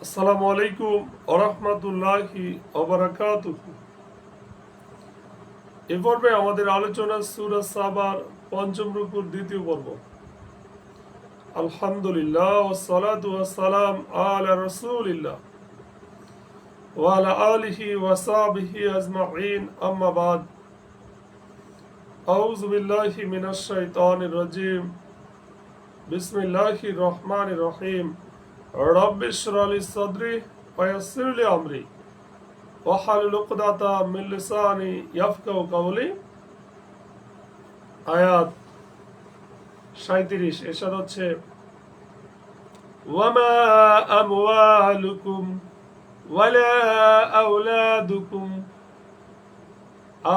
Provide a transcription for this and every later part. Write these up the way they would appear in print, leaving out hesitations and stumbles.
আসসালামু আলাইকুম ওয়া রাহমাতুল্লাহি ওয়া বারাকাতুহু। এ পর্বে আমাদের আলোচনা সূরা সাবার পঞ্চম রুকুর দ্বিতীয় পর্ব। আলহামদুলিল্লাহ ওয়াস সালাতু ওয়াস সালাম আলা রাসূলিল্লাহ ওয়া আলা আলিহি ওয়া সাহবিহি আজমাইন, আম্মা বাদ। আউযু বিল্লাহি মিনাশ শাইতানির রাজীম। বিসমিল্লাহির রহমানির রহিম। রব্বি ইশরাহ লি সাদরি ওয়া ইয়াসসির লি আমরি ওয়াহলুল উকদাতা মিন লিসানি ইয়াফকাহু কাওলি। আয়াত 37 এরশাদ হচ্ছে, ওয়ামা আমওয়ালুকুম ওয়ালা আওলাদুকুম,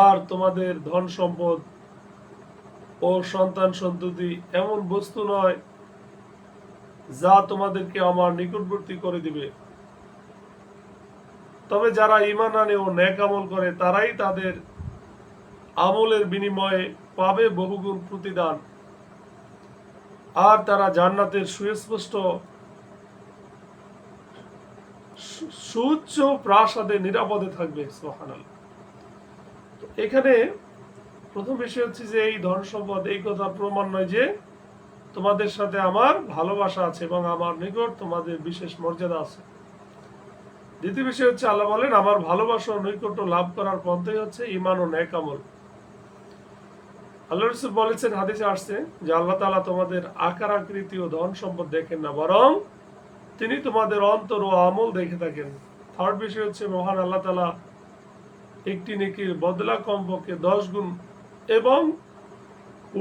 আর তোমাদের ধন সম্পদ ও সন্তান সন্ততি এমন বস্তু নয় যা তোমাদেরকে আমার নিকটবর্তী করে দিবে, তবে যারা ঈমান আনে ও নেক আমল করে তারাই তাদের আমলের বিনিময়ে পাবে বহুগুণ প্রতিদান, আর তারা জান্নাতের সুস্পষ্ট সুউচ্চ প্রাসাদে নিরাপদে থাকবে। সুবহানাল্লাহ। তো এখানে প্রথম বিষয় হচ্ছে যে এই ধন সম্পদ এই কথা প্রমাণ নয় যে তোমাদের সাথে আমার ভালোবাসা আছে এবং আমার নিকট তোমাদের বিশেষ মর্যাদা আছে। দ্বিতীয় বিষয় হচ্ছে, আল্লাহ বলেন আমার ভালোবাসা ও নৈকট্য লাভ করার পন্থাই হচ্ছে ঈমান ও নেক আমল। আল্লাহ রাসূল বলেছেন, হাদিসে আসছে যে আল্লাহ তাআলা তোমাদের আকার আকৃতি ও ধন সম্পদ দেখেন না, বরং তিনি তোমাদের অন্তর ও আমল দেখে থাকেন। থার্ড বিষয় হচ্ছে, মহান আল্লাহ তাআলা একটি নেকির বদলা কমপক্ষে 10 গুণ এবং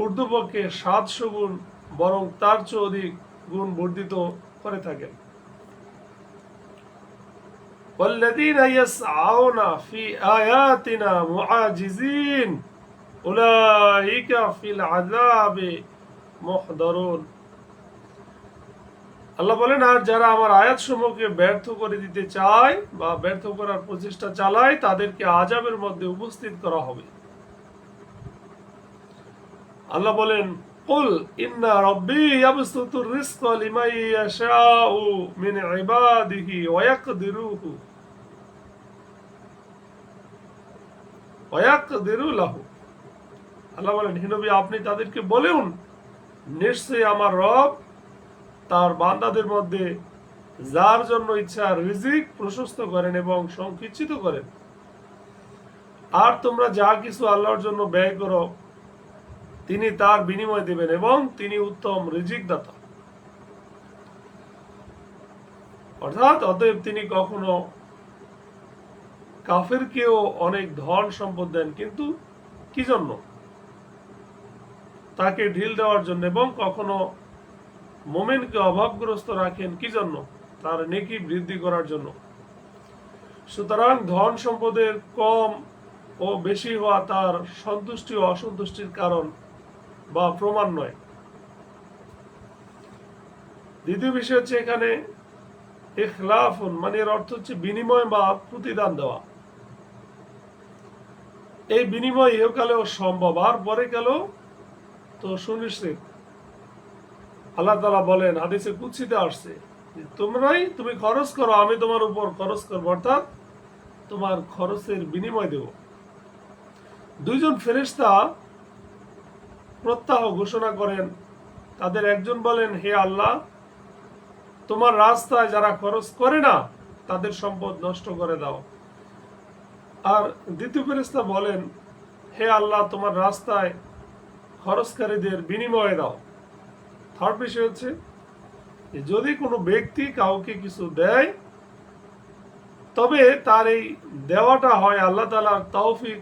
ঊর্ধ্বপক্ষে 700 গুণ বরং তার চেয়ে অধিক গুণ বর্ধিত করে থাকেন। والذين يسعون في آياتنا معاجزين أولئك في العذاب محضرون। আল্লাহ বলেন, আর যারা আমার আয়াত সমূহকে ব্যর্থ করে দিতে চায় বা ব্যর্থ করার প্রচেষ্টা চালায় তাদেরকে আযাবের মধ্যে উপস্থিত করা হবে। আল্লাহ বলেন, কুল ইন্না রাব্বী ইয়াবসুতুর রিজকা লিমান ইয়াশাউ মিন ইবাদিহি ওয়া ইয়াকদিরু লাহু। আল্লাহ বলেন, হে নবী আপনি তাদেরকে বলুন, নিশ্চয়ই আমার রব তার বান্দাদের মধ্যে যার জন্য ইচ্ছা রিজিক প্রশস্ত করেন এবং সংকুচিত করেন। আর তোমরা যা কিছু আল্লাহর জন্য ব্যয় করো তিনি তার বিনিময় দেবেন এবং তিনি উত্তম রিজিক দাতা। অর্থাৎ অতএব তিনি কখনো কাফেরকেও অনেক ধন সম্পদ দেন, কিন্তু কি জন্য? তাকে ঢিল দেওয়ার জন্য। এবং কখনো মুমিনকে অভাবগ্রস্ত রাখেন কি জন্য? তার নেকি বৃদ্ধি করার জন্য। সুতরাং ধন সম্পদের কম ও বেশি হওয়া তার সন্তুষ্টি ও অসন্তুষ্টির কারণ বা প্রমাণ নয়। দ্বিতীয় বিষয় হচ্ছে এখানে ইখলাফুন, মানে এর অর্থ হচ্ছে বিনিময় বা প্রতিদান দেওয়া। এই বিনিময় ইহকালেও সম্ভব, আর পরে কালেও তো সুনিশ্চিত। আল্লাহ তাআলা বলেন, হাদিসে কুদসিতে আসছে, তুমি খরচ করো, আমি তোমার উপর খরচ করবো, অর্থাৎ তোমার খরচের বিনিময় দেব। দুইজন ফেরেশতা প্রত্যাহ ঘোষণা করেন। তাদের একজন বলেন, হে আল্লাহ, তোমার রাস্তায় যারা খরচ করে না তাদের সম্পদ নষ্ট করে দাও। আর দ্বিতীয় ফেরেশতা বলেন, হে আল্লাহ, তোমার রাস্তায় খরচকারীদের বিনিময় দাও। থার্ড বিষয় হচ্ছে, যদি কোনো ব্যক্তি কাউকে কিছু দেয় তবে তার এই দেওয়াটা হয় আল্লাহ তাআলার তৌফিক,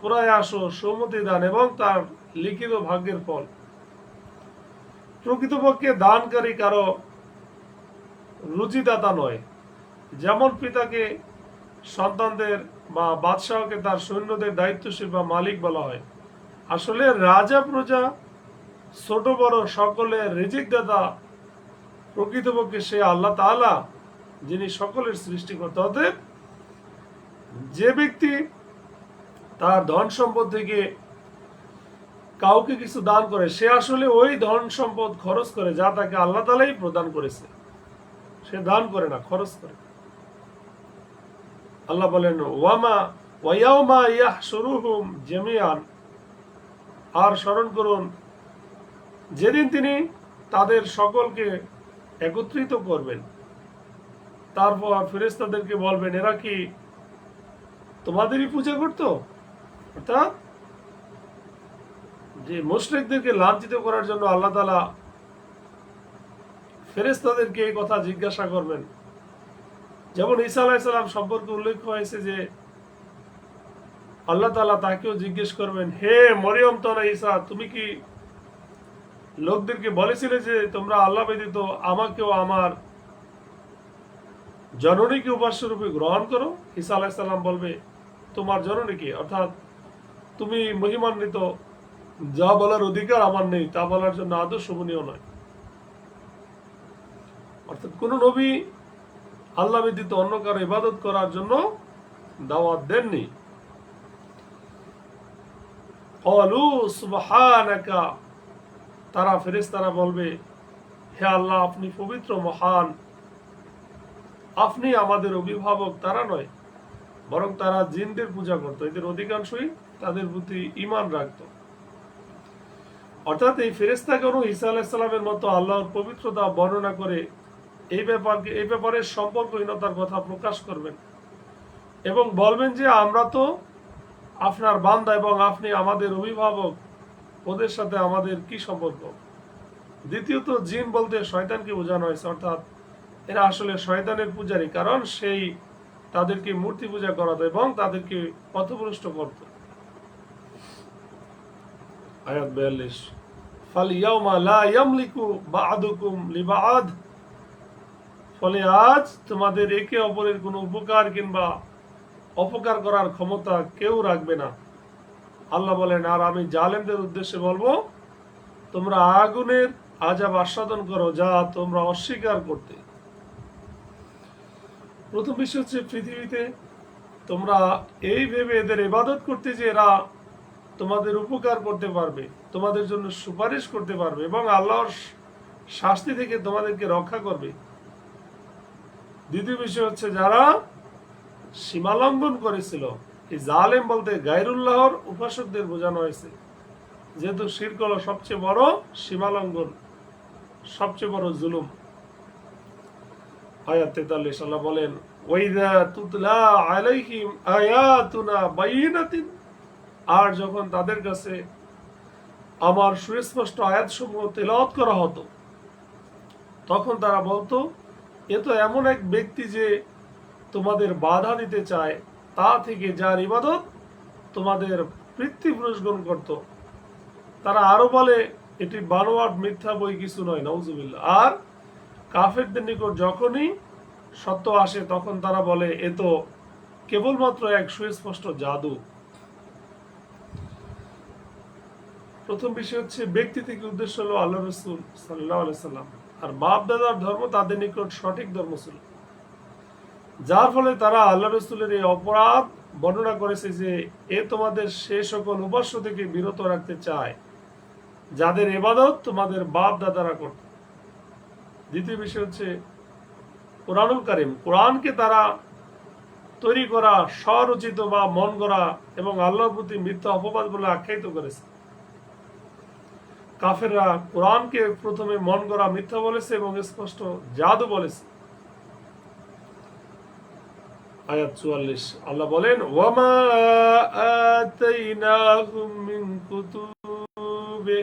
প্রয়াস ও সম্মতি দান এবং তার লিখিত ভাগ্যের ফল। প্রকৃতপক্ষে দানকারী কারো রুচিদাতা নয়। যেমন পিতাকে সন্তানদের বা বাদশাহকে তার সৈন্যদের দায়িত্বশীল বা মালিক বলা হয়, আসলে রাজা প্রজা ছোট বড় সকলের রিজিক দাতা প্রকৃতপক্ষে সে আল্লাহ তাআলা, যিনি সকলের সৃষ্টিকর্তা। অতএব যে ব্যক্তি তার ধন সম্পদ থেকে কাউকে কিছু দান করে সে আসলে ওই ধন সম্পদ খরচ করে যা তাকে আল্লাহ তাআলাই প্রদান করেছে। সে দান করে না, খরচ করে। আল্লাহ বলেন ওয়ামা ওয়ায়াউমা ইয়াহশুরুহুম জামিআন, আর স্মরণ করুন যেদিন তিনি তাদের সকলকে একত্রিত করবেন, তারপর ফেরেশতাদেরকে বলবেন এরা কি তোমাদেরই পূজা করত? অর্থাৎ যে মুশরিকদেরকে লাঞ্ছিত করার জন্য আল্লাহ তাআলা ফেরেশতাদেরকে এই কথা জিজ্ঞাসা করবেন। যেমন ঈসা আলাইহিস সালাম সম্পর্কে উল্লেখ হয়েছে যে আল্লাহ তাআলা তাকেও জিজ্ঞেস করবেন, হে মরিয়ম তনয় ঈসা, তুমি কি লোকদেরকে বলেছিলে যে তোমরা আল্লাহ ব্যতীত আমাকেও আমার জননীকে উপাস্য রূপে গ্রহণ করো? ঈসা আলাইহিস সালাম বলবে, তোমার জননীকে, অর্থাৎ তুমি মহিমান্বিত, যা বলার অধিকার আমার নেই, তা বলার জন্য আদৌ শোভনীয় নয়। অর্থাৎ কোন নবী আল্লাহ ব্যতীত অন্য কারো ইবাদত করার জন্য দাওয়াত দেননি। ক্বালু সুবহানাকা, তারা ফেরেশতারা বলবে, হে আল্লাহ আপনি পবিত্র, মহান, আপনি আমাদের অভিভাবক। তারা নয়, বরং তারা জিনদের পূজা করত, এদের অধিকাংশই তাদের প্রতি ঈমান রাখত। অর্থাৎ এই ফেরেশতাগণ ঈসা আলাইহিস সালামের মতো আল্লাহর পবিত্রতা বর্ণনা করে এই ব্যাপারে সম্পর্কহীনতার কথা প্রকাশ করবেন এবং বলবেন যে আমরা তো আপনার বান্দা এবং আপনি আমাদের অভিভাবক, ওদের সাথে আমাদের কি সম্পর্ক? দ্বিতীয়ত জিন বলতে শয়তানকে বোঝানো হয়েছে, অর্থাৎ এরা আসলে শয়তানের পূজারী, কারণ সেই তাদেরকে মূর্তি পূজা করাতো এবং তাদেরকে পথভ্রষ্ট করত। আয়াত 42, ফালইয়াউমা লা ইয়ামলিকু বা'দুকুম লিবা'দ, ফলে আজ তোমাদের একে অপরের কোনো উপকার কিংবা অপকার করার ক্ষমতা কেউ রাখবে না। আল্লাহ বলেন, আর আমি জালেমদের উদ্দেশ্যে বলবো, তোমরা আগুনের আযাব আস্বাদন করো যা তোমরা অস্বীকার করতে। প্রথম বিষয় হচ্ছে, পৃথিবীতে তোমরা এই ভেবে এদের ইবাদত করতে যে এরা তোমাদের উপকার করতে পারবে, তোমাদের জন্য সুপারিশ করতে পারবে এবং আল্লাহর শাস্তি থেকে তোমাদেরকে রক্ষা করবে। দ্বিতীয় বিষয় হচ্ছে, যারা সীমালঙ্ঘন করেছিল, এই জালেম বলতে গায়রুল্লাহর উপাসকদের বোঝানো হয়েছে, যেহেতু শিরক হলো সবচেয়ে বড় সীমালঙ্ঘন, সবচেয়ে বড় জুলুম। আয়াত 43 আল্লাহ বলেন, ওয়াইযা তুতলা আলাইহিম আয়াতুনা বাইয়িনাতিন, আর যখন তাদের কাছে আমার সুস্পষ্ট আয়াতসমূহ তেলাওয়াত করা হতো, তখন তারা বলতো, এ তো এমন এক ব্যক্তি যে তোমাদের বাধা দিতে চায় তা থেকে, যার ইবাদত তোমাদের পিতৃপুরুষগণ করত। তারা আরো বলে, এটি বানোয়াট মিথ্যা বই কিছু নয়, নাউজুবিল্লাহ। আর কাফেরদের নিকট যখনই সত্য আসে তখন তারা বলে, এ তো কেবলমাত্র এক সুস্পষ্ট জাদু। প্রথম বিষয় হচ্ছে, ব্যক্তি থেকে উদ্দেশ্য হলো আল্লাহ রাসূল সাল্লাল্লাহু আলাইহি সাল্লাম, আর বাপ দাদার ধর্ম তাদের নিকট সঠিক ধর্ম ছিল, যার ফলে তারা আল্লাহ রাসূলের এই অপরাধ বর্ণনা করেছে যে এ তোমাদের সে সকল উপাস্য থেকে বিরত রাখতে চায় যাদের ইবাদত তোমাদের বাপ দাদারা করত। দ্বিতীয় বিষয় হচ্ছে, কোরআনুল কারীম, কোরআনকে তারা তৈরি করা, স্বরচিত বা মন গড়া এবং আল্লাহর প্রতি মিথ্যা অপবাদ বলে আখ্যায়িত করেছে। কাফেররা কোরআনকে প্রথমে মন গড়া, মিথ্যা বলেছে এবং স্পষ্ট জাদু বলেছে। আয়াত 44 আল্লাহ বলেন, ওয়ামা আতাইনাহুম মিন কুতুবে,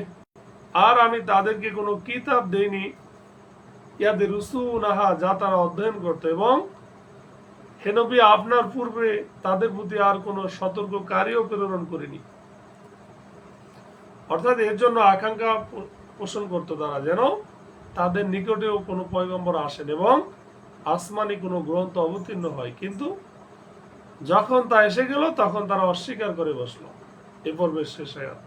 আর আমি তাদেরকে কোনো কিতাব দেইনি, ইয়াদরুসুনাহা, যা তারা অধ্যয়ন করত, এবং হে নবী আপনার পূর্বে তাদের প্রতি আর কোনো সতর্ককারীও প্রেরণ করিনি। অর্থাৎ এর জন্য আকাঙ্ক্ষা পোষণ করত তারা, যেন তাদের নিকটেও কোনো পয়গম্বর আসেন এবং আসমানি কোনো গ্রন্থ অবতীর্ণ হয়, কিন্তু যখন তা এসে গেল তখন তারা অস্বীকার করে বসলো। এ পর্বের শেষ আয়াত,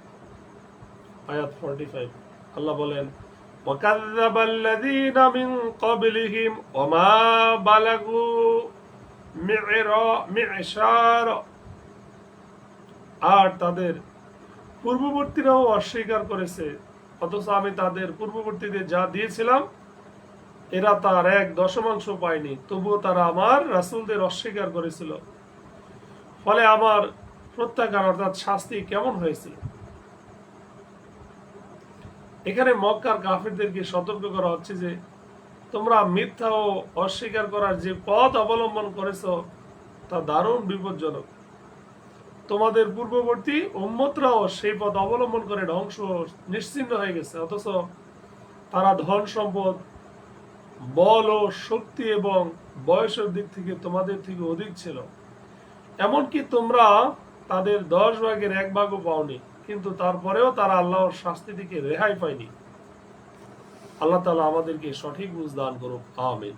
আয়াত 45 আল্লাহ বলেন, ওয়াকাযযাবাল্লাযীনা মিন ক্বাবলিহিম ওয়ামা বালাগু মি'শার, আর তাদের পূর্ববর্তীরাও অস্বীকার করেছে, অথচ আমি তাদের পূর্ববর্তীদের যা দিয়েছিলাম এরা তার 1/10 পায়নি, তবুও তারা আমার রাসূলদের অস্বীকার করেছিল। ফলে আমার প্রত্যাখ্যান অর্থাৎ শাস্তি কেমন হয়েছিল। এখানে মক্কার কাফিরদেরকে সতর্ক করা হচ্ছে যে তোমরা মিথ্যা ও অস্বীকার করার যে পথ অবলম্বন করেছো তা দারুণ বিপজ্জনক। তোমাদের পূর্ববর্তী উম্মতরাও সেই পথ অবলম্বন করে ধ্বংস নিশ্চিহ্ন হয়ে গেছে, অথচ তারা ধন সম্পদ, বল ও শক্তি এবং বয়সের দিক থেকে তোমাদের থেকে অধিক ছিল। এমনকি তোমরা তাদের 10 ভাগের 1 ভাগও পাওনি, কিন্তু তারপরেও তারা আল্লাহর শাস্তি থেকে রেহাই পায়নি। আল্লাহ তাআলা আমাদেরকে সঠিক বুঝ দান করুক, আমিন।